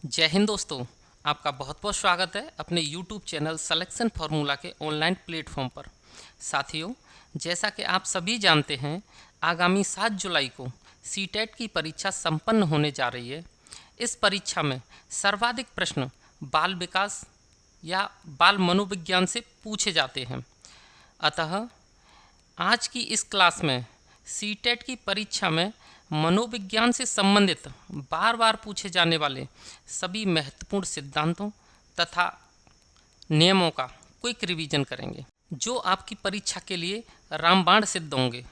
जय हिंद दोस्तों। आपका बहुत बहुत स्वागत है अपने YouTube चैनल सिलेक्शन फार्मूला के ऑनलाइन प्लेटफॉर्म पर। साथियों, जैसा कि आप सभी जानते हैं, आगामी 7 जुलाई को सीटेट की परीक्षा संपन्न होने जा रही है। इस परीक्षा में सर्वाधिक प्रश्न बाल विकास या बाल मनोविज्ञान से पूछे जाते हैं। अतः आज की इस क्लास में सीटेट की परीक्षा में मनोविज्ञान से संबंधित बार बार पूछे जाने वाले सभी महत्वपूर्ण सिद्धांतों तथा नियमों का क्विक रिवीजन करेंगे, जो आपकी परीक्षा के लिए रामबाण सिद्ध होंगे।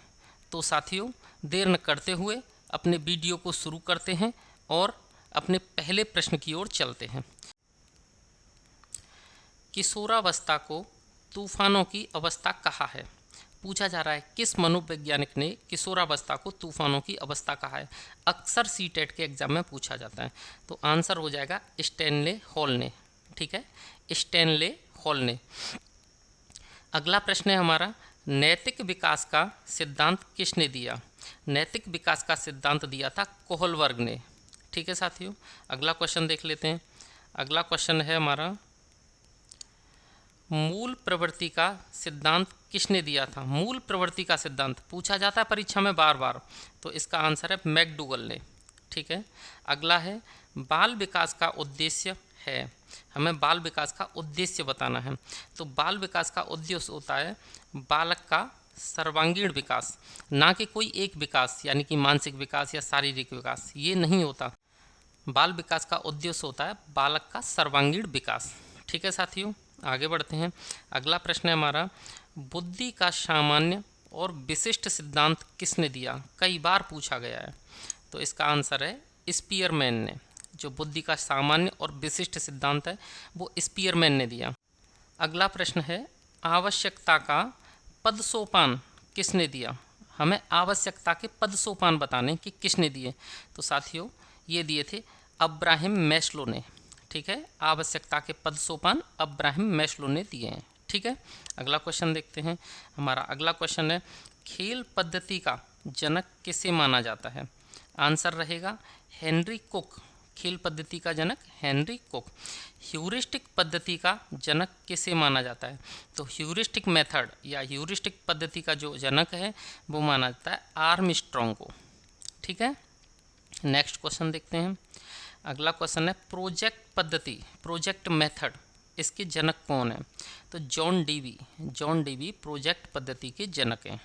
तो साथियों, देर न करते हुए अपने वीडियो को शुरू करते हैं और अपने पहले प्रश्न की ओर चलते हैं। किशोरावस्था को तूफानों की अवस्था कहा है। पूछा जा रहा है किस मनोवैज्ञानिक ने किशोरावस्था को तूफानों की अवस्था कहा है। अक्सर सीटेट के एग्जाम में पूछा जाता है, तो आंसर हो जाएगा स्टैनले हॉल ने। ठीक है, स्टैनले हॉल ने। अगला प्रश्न है हमारा, नैतिक विकास का सिद्धांत किसने दिया। नैतिक विकास का सिद्धांत दिया था कोहलबर्ग ने। ठीक है साथियों, अगला क्वेश्चन देख लेते हैं। अगला क्वेश्चन है हमारा, मूल प्रवृत्ति का सिद्धांत किसने दिया था। मूल प्रवृत्ति का सिद्धांत पूछा जाता है परीक्षा में बार बार, तो इसका आंसर है मैकडूगल ने। ठीक है, अगला है, बाल विकास का उद्देश्य है। हमें बाल विकास का उद्देश्य बताना है। तो बाल विकास का उद्देश्य होता है बालक का सर्वांगीण विकास, ना कि कोई एक विकास, यानी कि मानसिक विकास या शारीरिक विकास, ये नहीं होता। बाल विकास का उद्देश्य होता है बालक का सर्वांगीण विकास। ठीक है साथियों, आगे बढ़ते हैं। अगला प्रश्न है हमारा, बुद्धि का सामान्य और विशिष्ट सिद्धांत किसने दिया। कई बार पूछा गया है, तो इसका आंसर है स्पीयरमैन ने। जो बुद्धि का सामान्य और विशिष्ट सिद्धांत है वो स्पीयरमैन ने दिया। अगला प्रश्न है, आवश्यकता का पद सोपान किसने दिया। हमें आवश्यकता के पद सोपान बताने कि किसने दिए। तो साथियों, ये दिए थे अब्राहम मैस्लो ने। ठीक है, आवश्यकता के पद सोपान अब्राहम मैस्लो ने दिए हैं। ठीक है, अगला क्वेश्चन देखते हैं। हमारा अगला क्वेश्चन है, खेल पद्धति का जनक किसे माना जाता है। आंसर रहेगा हेनरी कुक। खेल पद्धति का जनक हेनरी कुक। ह्यूरिस्टिक पद्धति का जनक किसे माना जाता है। तो ह्यूरिस्टिक मेथड या ह्यूरिस्टिक पद्धति का जो जनक है वो माना जाता है आर्मस्ट्रॉन्ग को। ठीक है, नेक्स्ट क्वेश्चन देखते हैं। अगला क्वेश्चन है, प्रोजेक्ट पद्धति, प्रोजेक्ट मेथड, इसके जनक कौन है। तो जॉन डीवी प्रोजेक्ट पद्धति के जनक हैं।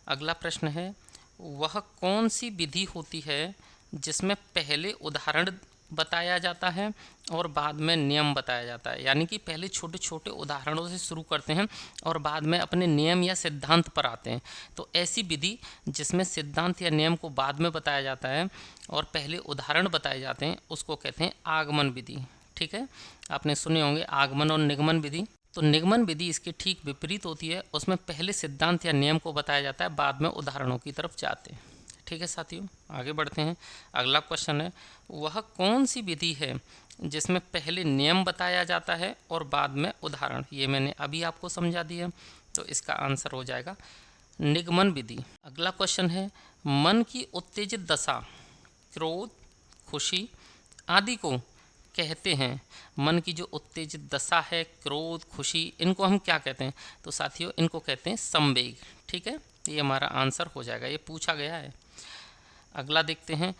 अगला प्रश्न है, वह कौन सी विधि होती है जिसमें पहले उदाहरण बताया जाता है और बाद में नियम बताया जाता है। यानी कि पहले छोटे छोटे उदाहरणों से शुरू करते हैं और बाद में अपने नियम या सिद्धांत पर आते हैं। तो ऐसी विधि जिसमें सिद्धांत या नियम को बाद में बताया जाता है और पहले उदाहरण बताए जाते हैं, उसको कहते हैं आगमन विधि। ठीक है, आपने सुने होंगे आगमन और निगमन विधि। तो निगमन विधि इसके ठीक विपरीत होती है, उसमें पहले सिद्धांत या नियम को बताया जाता है, बाद में उदाहरणों की तरफ जाते हैं। ठीक है साथियों, आगे बढ़ते हैं। अगला क्वेश्चन है, वह कौन सी विधि है जिसमें पहले नियम बताया जाता है और बाद में उदाहरण। ये मैंने अभी आपको समझा दिया, तो इसका आंसर हो जाएगा निगमन विधि। अगला क्वेश्चन है, मन की उत्तेजित दशा, क्रोध, खुशी आदि को कहते हैं। मन की जो उत्तेजित दशा है, क्रोध, खुशी, इनको हम क्या कहते हैं। तो साथियों, इनको कहते हैं संवेग। ठीक है, ये हमारा आंसर हो जाएगा, ये पूछा गया है। अगला देखते हैं,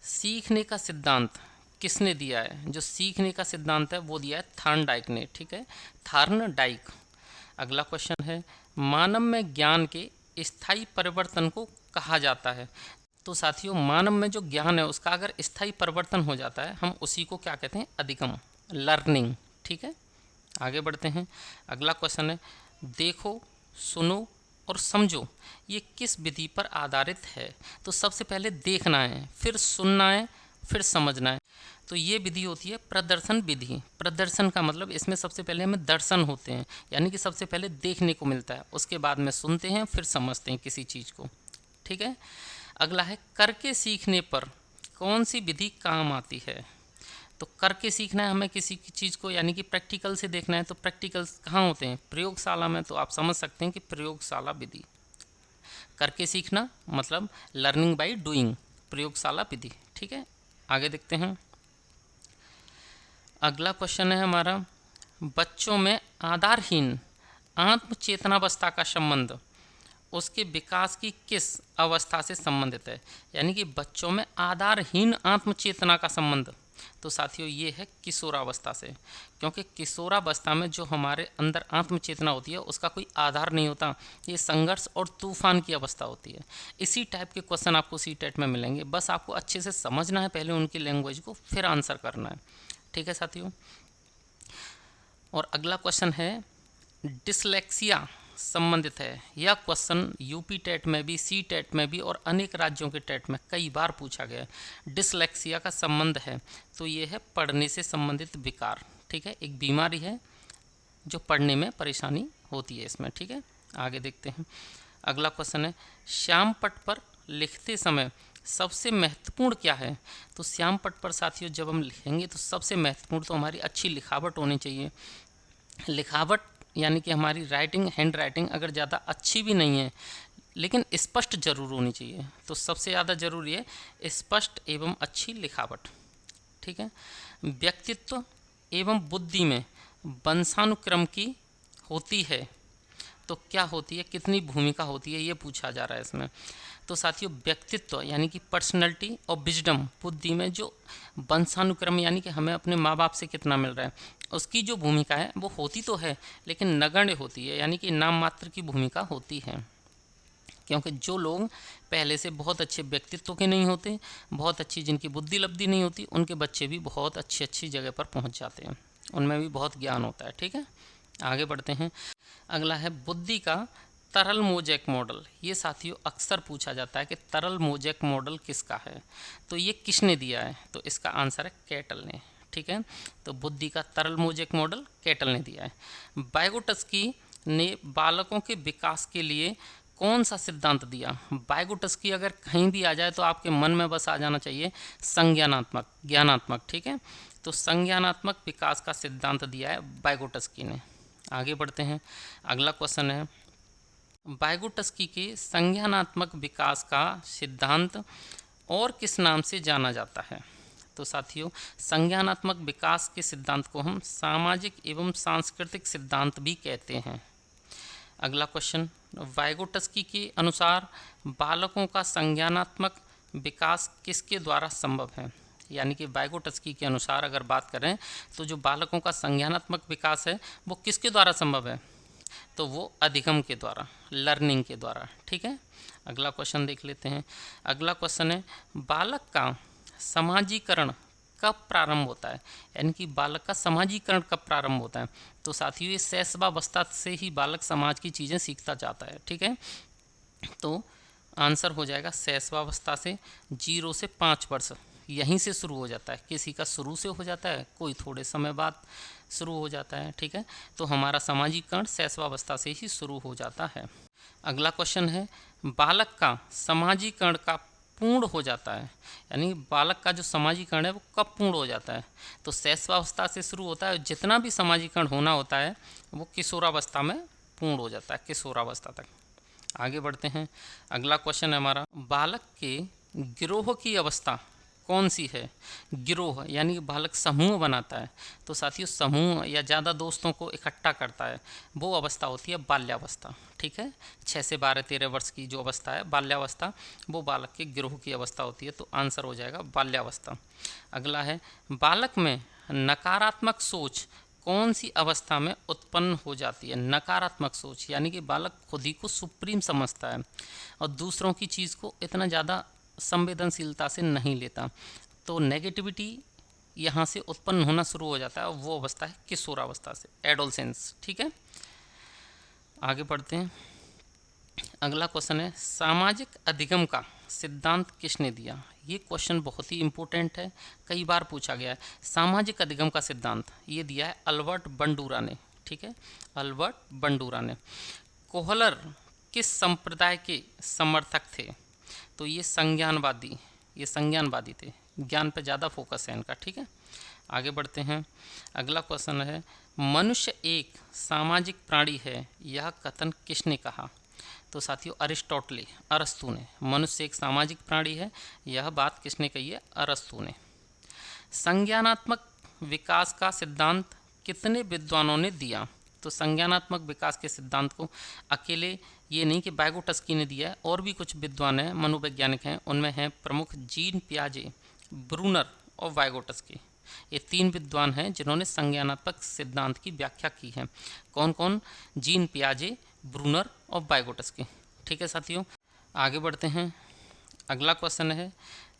सीखने का सिद्धांत किसने दिया है। जो सीखने का सिद्धांत है वो दिया है थॉर्नडाइक ने। ठीक है, थॉर्नडाइक। अगला क्वेश्चन है, मानव में ज्ञान के स्थायी परिवर्तन को कहा जाता है। तो साथियों, मानव में जो ज्ञान है उसका अगर स्थायी परिवर्तन हो जाता है, हम उसी को क्या कहते हैं, अधिगम, लर्निंग। ठीक है, आगे बढ़ते हैं। अगला क्वेश्चन है, देखो, सुनो और समझो, ये किस विधि पर आधारित है। तो सबसे पहले देखना है, फिर सुनना है, फिर समझना है। तो ये विधि होती है प्रदर्शन विधि। प्रदर्शन का मतलब इसमें सबसे पहले हमें दर्शन होते हैं, यानी कि सबसे पहले देखने को मिलता है, उसके बाद में सुनते हैं, फिर समझते हैं किसी चीज़ को। ठीक है, अगला है, करके सीखने पर कौन सी विधि काम आती है। तो करके सीखना है हमें किसी की चीज़ को, यानी कि प्रैक्टिकल से देखना है। तो प्रैक्टिकल्स कहाँ होते हैं, प्रयोगशाला में। तो आप समझ सकते हैं कि प्रयोगशाला विधि। करके सीखना मतलब लर्निंग बाय डूइंग, प्रयोगशाला विधि। ठीक है, आगे देखते हैं। अगला क्वेश्चन है हमारा, बच्चों में आधारहीन आत्म चेतनावस्था का संबंध उसके विकास की किस अवस्था से संबंधित है? यानी कि बच्चों में आधारहीन आत्मचेतना का संबंध, तो साथियों ये है किशोरावस्था से, क्योंकि किशोरावस्था में जो हमारे अंदर आत्मचेतना होती है उसका कोई आधार नहीं होता, ये संघर्ष और तूफान की अवस्था होती है। इसी टाइप के क्वेश्चन आपको सीटेट में मिलेंगे, बस आपको अच्छे से समझना है पहले उनकी लैंग्वेज को, फिर आंसर करना है। ठीक है साथियों। और अगला क्वेश्चन है, डिसलेक्सिया संबंधित है। यह क्वेश्चन यूपी टेट में भी, सी टेट में भी और अनेक राज्यों के टेट में कई बार पूछा गया है। डिसलेक्सिया का संबंध है तो ये है पढ़ने से संबंधित विकार। ठीक है, एक बीमारी है जो पढ़ने में परेशानी होती है इसमें। ठीक है, आगे देखते हैं। अगला क्वेश्चन है, श्याम पट पर लिखते समय सबसे महत्वपूर्ण क्या है? तो श्याम पट पर साथियों जब हम लिखेंगे तो सबसे महत्वपूर्ण तो हमारी अच्छी लिखावट होनी चाहिए। लिखावट यानी कि हमारी राइटिंग, हैंड राइटिंग अगर ज़्यादा अच्छी भी नहीं है लेकिन स्पष्ट जरूर होनी चाहिए, तो सबसे ज़्यादा जरूरी है स्पष्ट एवं अच्छी लिखावट। ठीक है, व्यक्तित्व एवं बुद्धि में वंशानुक्रम की होती है तो क्या होती है, कितनी भूमिका होती है, ये पूछा जा रहा है इसमें। तो साथियों व्यक्तित्व यानी कि पर्सनैलिटी और विजडम, बुद्धि में जो वंशानुक्रम यानी कि हमें अपने माँ बाप से कितना मिल रहा है, उसकी जो भूमिका है वो होती तो है लेकिन नगण्य होती है, यानी कि नाम मात्र की भूमिका होती है। क्योंकि जो लोग पहले से बहुत अच्छे व्यक्तित्व के नहीं होते, बहुत अच्छी जिनकी बुद्धि लब्धि नहीं होती, उनके बच्चे भी बहुत अच्छी अच्छी जगह पर पहुंच जाते हैं, उनमें भी बहुत ज्ञान होता है। ठीक है, आगे बढ़ते हैं। अगला है बुद्धि का तरल मोज़ेक मॉडल। ये साथियों अक्सर पूछा जाता है कि तरल मोज़ेक मॉडल किसका है, तो ये किसने दिया है? तो इसका आंसर है कैटल ने। ठीक है, तो बुद्धि का तरल मोज़ेक मॉडल कैटल ने दिया है। वाइगोटस्की ने बालकों के विकास के लिए कौन सा सिद्धांत दिया? वाइगोटस्की अगर कहीं भी आ जाए तो आपके मन में बस आ जाना चाहिए संज्ञानात्मक, ज्ञानात्मक। ठीक है, तो संज्ञानात्मक विकास का सिद्धांत दिया है वाइगोटस्की ने। आगे बढ़ते हैं। अगला क्वेश्चन है, वाइगोटस्की के संज्ञानात्मक विकास का सिद्धांत और किस नाम से जाना जाता है? तो साथियों संज्ञानात्मक विकास के सिद्धांत को हम सामाजिक एवं सांस्कृतिक सिद्धांत भी कहते हैं। अगला क्वेश्चन, वाइगोटस्की के अनुसार बालकों का संज्ञानात्मक विकास किसके द्वारा संभव है? यानी कि वाइगोटस्की के अनुसार अगर बात करें तो जो बालकों का संज्ञानात्मक विकास है वो किसके द्वारा संभव है? तो वो अधिगम के द्वारा, लर्निंग के द्वारा। ठीक है, अगला क्वेश्चन देख लेते हैं। अगला क्वेश्चन है, बालक का समाजीकरण कब प्रारंभ होता है? यानी कि बालक का समाजीकरण कब प्रारंभ होता है? तो साथियों ये शैशवावस्था से ही बालक समाज की चीज़ें सीखता जाता है। ठीक है, तो आंसर हो जाएगा शैशवावस्था से 0 से 5 वर्ष, यहीं से शुरू हो जाता है। किसी का शुरू से हो जाता है, कोई थोड़े समय बाद शुरू हो जाता है। ठीक है, तो हमारा सामाजिकरण शैशवावस्था से ही शुरू हो जाता है। अगला क्वेश्चन है, बालक का समाजीकरण का पूर्ण हो जाता है, यानी बालक का जो समाजीकरण है वो कब पूर्ण हो जाता है? तो शैशवावस्था से शुरू होता है, जितना भी समाजीकरण होना होता है वो किशोरावस्था में पूर्ण हो जाता है, किशोरावस्था तक। आगे बढ़ते हैं। अगला क्वेश्चन है हमारा, बालक के गिरोह की अवस्था कौन सी है? गिरोह यानी कि बालक समूह बनाता है, तो साथियों समूह या ज़्यादा दोस्तों को इकट्ठा करता है, वो अवस्था होती है बाल्यावस्था। ठीक है, 6 से 12-13 वर्ष की जो अवस्था है बाल्यावस्था, वो बालक के गिरोह की अवस्था होती है, तो आंसर हो जाएगा बाल्यावस्था। अगला है, बालक में नकारात्मक सोच कौन सी अवस्था में उत्पन्न हो जाती है? नकारात्मक सोच यानी कि बालक खुद ही को सुप्रीम समझता है और दूसरों की चीज़ को इतना ज़्यादा संवेदनशीलता से नहीं लेता, तो नेगेटिविटी यहाँ से उत्पन्न होना शुरू हो जाता है, वो अवस्था है किशोरावस्था से, एडोलसेंस। ठीक है, आगे बढ़ते हैं। अगला क्वेश्चन है, सामाजिक अधिगम का सिद्धांत किसने दिया? ये क्वेश्चन बहुत ही इम्पोर्टेंट है, कई बार पूछा गया है। सामाजिक अधिगम का सिद्धांत ये दिया है अल्बर्ट बंडूरा ने। ठीक है, अल्बर्ट बंडूरा ने। कोहलर किस संप्रदाय के समर्थक थे? तो ये संज्ञानवादी थे, ज्ञान पे ज़्यादा फोकस है इनका। ठीक है, आगे बढ़ते हैं। अगला क्वेश्चन है, मनुष्य एक सामाजिक प्राणी है, यह कथन किसने कहा? तो साथियों अरस्तु ने। मनुष्य एक सामाजिक प्राणी है, यह बात किसने कही है? अरस्तु ने। संज्ञानात्मक विकास का सिद्धांत कितने विद्वानों ने दिया? तो संज्ञानात्मक विकास के सिद्धांत को अकेले ये नहीं कि वाइगोटस्की ने दिया है, और भी कुछ विद्वान हैं, मनोवैज्ञानिक हैं, उनमें हैं प्रमुख जीन पियाजे, ब्रूनर और वाइगोटस्की। ये 3 विद्वान हैं जिन्होंने संज्ञानात्मक सिद्धांत की व्याख्या की है। कौन कौन? जीन पियाजे, ब्रूनर और वाइगोटस्की। ठीक है साथियों, आगे बढ़ते हैं। अगला क्वेश्चन है,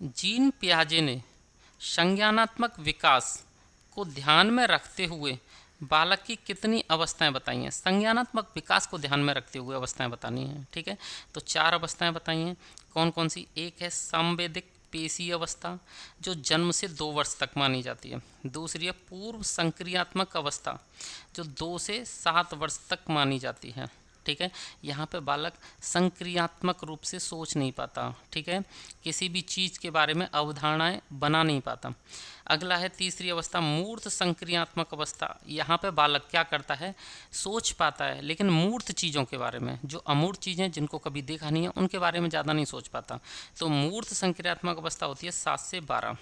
जीन पियाजे ने संज्ञानात्मक विकास को ध्यान में रखते हुए बालक की कितनी अवस्थाएं बताई हैं? संज्ञानात्मक विकास को ध्यान में रखते हुए अवस्थाएं बतानी हैं। ठीक है, तो 4 अवस्थाएं बताई हैं। कौन कौन सी? एक है संवेदिक पेशी अवस्था, जो जन्म से 2 वर्ष तक मानी जाती है। दूसरी है पूर्व संक्रियात्मक अवस्था, जो 2 से 7 वर्ष तक मानी जाती है। ठीक है, यहाँ पे बालक संक्रियात्मक रूप से सोच नहीं पाता। ठीक है, किसी भी चीज़ के बारे में अवधारणाएं बना नहीं पाता। अगला है तीसरी अवस्था मूर्त संक्रियात्मक अवस्था। यहाँ पे बालक क्या करता है? सोच पाता है, लेकिन मूर्त चीज़ों के बारे में, जो अमूर्त चीज़ें जिनको कभी देखा नहीं है उनके बारे में ज़्यादा नहीं सोच पाता। तो मूर्त संक्रियात्मक अवस्था होती है 7 से 12।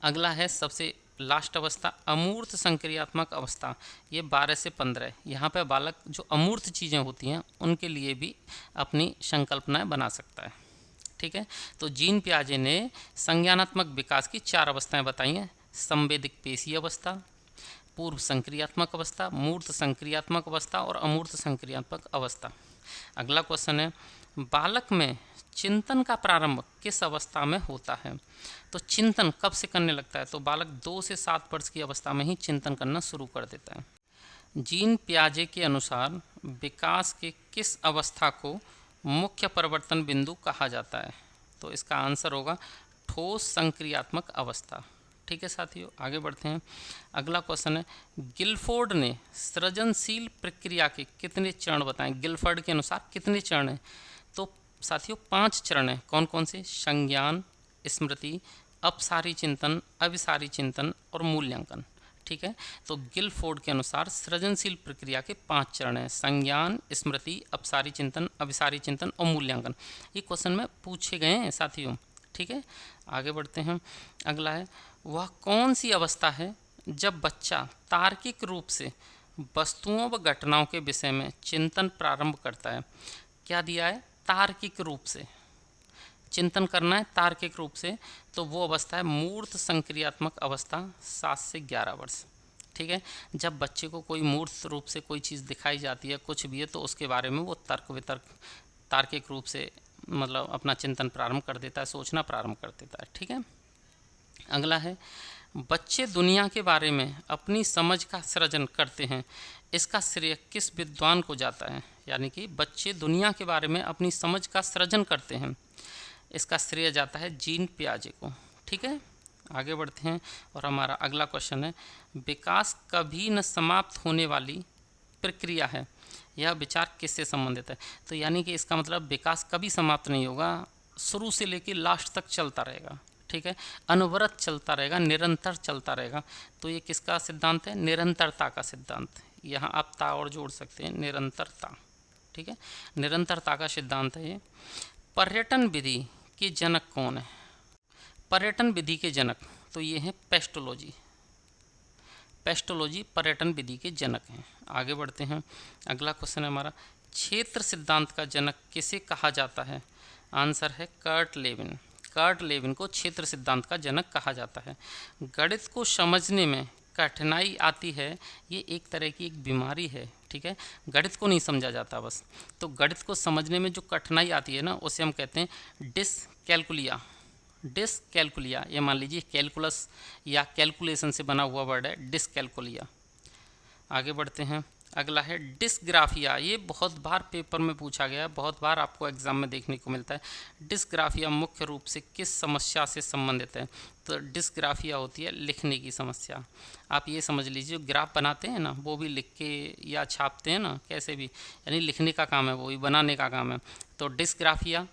अगला है सबसे लास्ट अवस्था अमूर्त संक्रियात्मक अवस्था, ये 12 से 15। यहाँ पर बालक जो अमूर्त चीज़ें होती हैं उनके लिए भी अपनी संकल्पनाएं बना सकता है। ठीक है, तो जीन पियाजे ने संज्ञानात्मक विकास की 4 अवस्थाएं बताई हैं। संवेदिक पेशी अवस्था, पूर्व संक्रियात्मक अवस्था, मूर्त संक्रियात्मक अवस्था और अमूर्त संक्रियात्मक अवस्था। अगला क्वेश्चन है, बालक में चिंतन का प्रारंभ किस अवस्था में होता है? तो चिंतन कब से करने लगता है? तो बालक 2 से 7 वर्ष की अवस्था में ही चिंतन करना शुरू कर देता है। जीन पियाजे के अनुसार विकास के किस अवस्था को मुख्य परिवर्तन बिंदु कहा जाता है? तो इसका आंसर होगा ठोस संक्रियात्मक अवस्था। ठीक है साथियों, आगे बढ़ते हैं। अगला क्वेश्चन है, गिलफोर्ड ने सृजनशील प्रक्रिया के कितने चरण बताएं? गिलफोर्ड के अनुसार कितने चरण हैं? तो साथियों 5 चरण हैं। कौन कौन से? संज्ञान, स्मृति, अपसारी चिंतन, अभिसारी चिंतन और मूल्यांकन। ठीक है, तो गिलफोर्ड के अनुसार सृजनशील प्रक्रिया के 5 चरण हैं: संज्ञान, स्मृति, अपसारी चिंतन, अभिसारी चिंतन और मूल्यांकन। ये क्वेश्चन में पूछे गए हैं साथियों। ठीक है, आगे बढ़ते हैं। अगला है, वह कौन सी अवस्था है जब बच्चा तार्किक रूप से वस्तुओं व घटनाओं के विषय में चिंतन प्रारंभ करता है? क्या दिया है? तार्किक रूप से चिंतन करना है, तार्किक रूप से। तो वो अवस्था है मूर्त संक्रियात्मक अवस्था, 7 से 11 वर्ष। ठीक है, जब बच्चे को कोई मूर्त रूप से कोई चीज़ दिखाई जाती है, कुछ भी है, तो उसके बारे में वो तर्क वितर्क तार्किक रूप से मतलब अपना चिंतन प्रारंभ कर देता है, सोचना प्रारंभ कर देता है। ठीक है, अगला है, बच्चे दुनिया के बारे में अपनी समझ का सृजन करते हैं, इसका श्रेय किस विद्वान को जाता है? यानी कि बच्चे दुनिया के बारे में अपनी समझ का सृजन करते हैं, इसका श्रेय जाता है जीन पियाजे को। ठीक है, आगे बढ़ते हैं और हमारा अगला क्वेश्चन है, विकास कभी न समाप्त होने वाली प्रक्रिया है, यह विचार किससे संबंधित है? तो यानी कि इसका मतलब विकास कभी समाप्त नहीं होगा, शुरू से लेकर लास्ट तक चलता रहेगा। ठीक है, अनवरत चलता रहेगा, निरंतर चलता रहेगा। तो ये किसका सिद्धांत है? निरंतरता का सिद्धांत। यहाँ आप ता और जोड़ सकते हैं, निरंतरता। ठीक है, निरंतरता का सिद्धांत है ये। पर्यटन विधि के जनक कौन है? पर्यटन विधि के जनक तो ये हैं पेस्टोलॉजी। पेस्टोलॉजी पर्यटन विधि के जनक हैं। आगे बढ़ते हैं, अगला क्वेश्चन है हमारा, क्षेत्र सिद्धांत का जनक किसे कहा जाता है? आंसर है कर्ट लेविन। कर्ट लेविन को क्षेत्र सिद्धांत का जनक कहा जाता है। गणित को समझने में कठिनाई आती है, ये एक तरह की एक बीमारी है। ठीक है, गणित को नहीं समझा जाता बस। तो गणित को समझने में जो कठिनाई आती है ना, उसे हम कहते हैं डिसकैलकुलिया। डिसकैलकुलिया, ये मान लीजिए कैलकुलस या कैलकुलेशन से बना हुआ वर्ड है, डिसकैलकुलिया। आगे बढ़ते हैं, अगला है डिस्ग्राफिया। ये बहुत बार पेपर में पूछा गया है, बहुत बार आपको एग्जाम में देखने को मिलता है। डिस्ग्राफिया मुख्य रूप से किस समस्या से संबंधित है? तो डिस्ग्राफिया होती है लिखने की समस्या। आप ये समझ लीजिए, ग्राफ बनाते हैं ना, वो भी लिख के या छापते हैं ना, कैसे भी, यानी लिखने का काम है, वो भी बनाने का काम है। तो डिस्ग्राफिया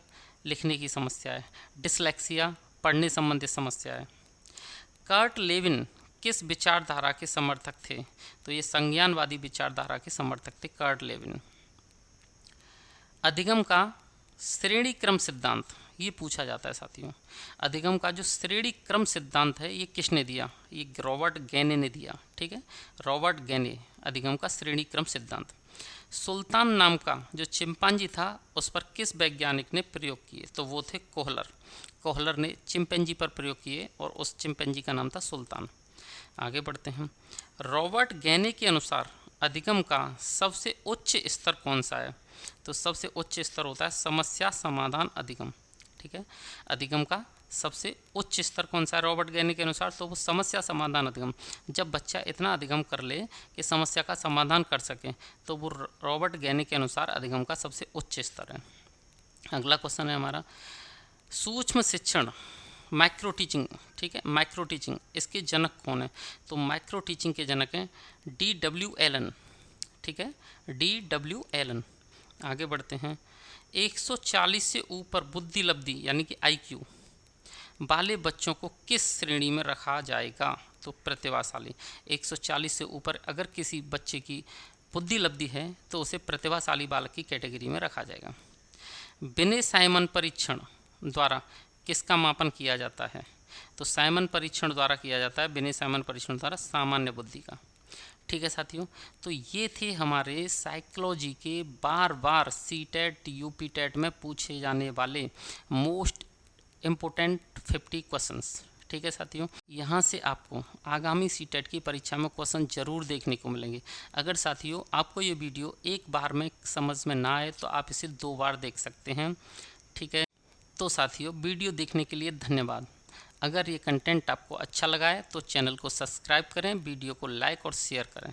लिखने की समस्या है। डिसलेक्सिया पढ़ने संबंधित समस्या है। कर्ट लेविन किस विचारधारा के समर्थक थे? तो ये संज्ञानवादी विचारधारा के समर्थक थे कर्ट लेविन। अधिगम का श्रेणी क्रम सिद्धांत, ये पूछा जाता है साथियों। अधिगम का जो श्रेणी क्रम सिद्धांत है ये किसने दिया? ये रॉबर्ट गैने ने दिया। ठीक है, रॉबर्ट गैने, अधिगम का श्रेणी क्रम सिद्धांत। सुल्तान नाम का जो चिंपांजी था उस पर किस वैज्ञानिक ने प्रयोग किए? तो वो थे कोहलर। कोहलर ने चिंपैंजी पर प्रयोग किए और उस चिंपैंजी का नाम था सुल्तान। आगे बढ़ते हैं। रॉबर्ट गैने के अनुसार अधिगम का सबसे उच्च स्तर कौन सा है? तो सबसे उच्च स्तर होता है समस्या समाधान अधिगम। ठीक है, अधिगम का सबसे उच्च स्तर कौन सा है रॉबर्ट गैने के अनुसार? तो वो समस्या समाधान अधिगम। जब बच्चा इतना अधिगम कर ले कि समस्या का समाधान कर सके तो वो रॉबर्ट गैने के अनुसार अधिगम का सबसे उच्च स्तर है। अगला क्वेश्चन है हमारा, सूक्ष्म शिक्षण माइक्रो टीचिंग। ठीक है, माइक्रो टीचिंग, इसके जनक कौन है? तो माइक्रो टीचिंग के जनक हैं D.W. एलन। ठीक है, D.W. एलन। आगे बढ़ते हैं। 140 से ऊपर बुद्धि लब्धि यानी कि IQ वाले बच्चों को किस श्रेणी में रखा जाएगा? तो प्रतिभाशाली। 140 से ऊपर अगर किसी बच्चे की बुद्धि लब्धि है तो उसे प्रतिभाशाली बालक की कैटेगरी में रखा जाएगा। बिने साइमन परीक्षण द्वारा किसका मापन किया जाता है? तो साइमन परीक्षण द्वारा किया जाता है, बिने साइमन परीक्षण द्वारा सामान्य बुद्धि का। ठीक है साथियों, तो ये थे हमारे साइकोलॉजी के बार बार CTET UP-TET में पूछे जाने वाले मोस्ट इम्पोर्टेंट 50 क्वेश्चंस। ठीक है साथियों, यहाँ से आपको आगामी CTET की परीक्षा में क्वेश्चन जरूर देखने को मिलेंगे। अगर साथियों आपको ये वीडियो एक बार में समझ में ना आए तो आप इसे 2 बार देख सकते हैं। ठीक है, तो साथियों वीडियो देखने के लिए धन्यवाद। अगर ये कंटेंट आपको अच्छा लगा है तो चैनल को सब्सक्राइब करें, वीडियो को लाइक और शेयर करें।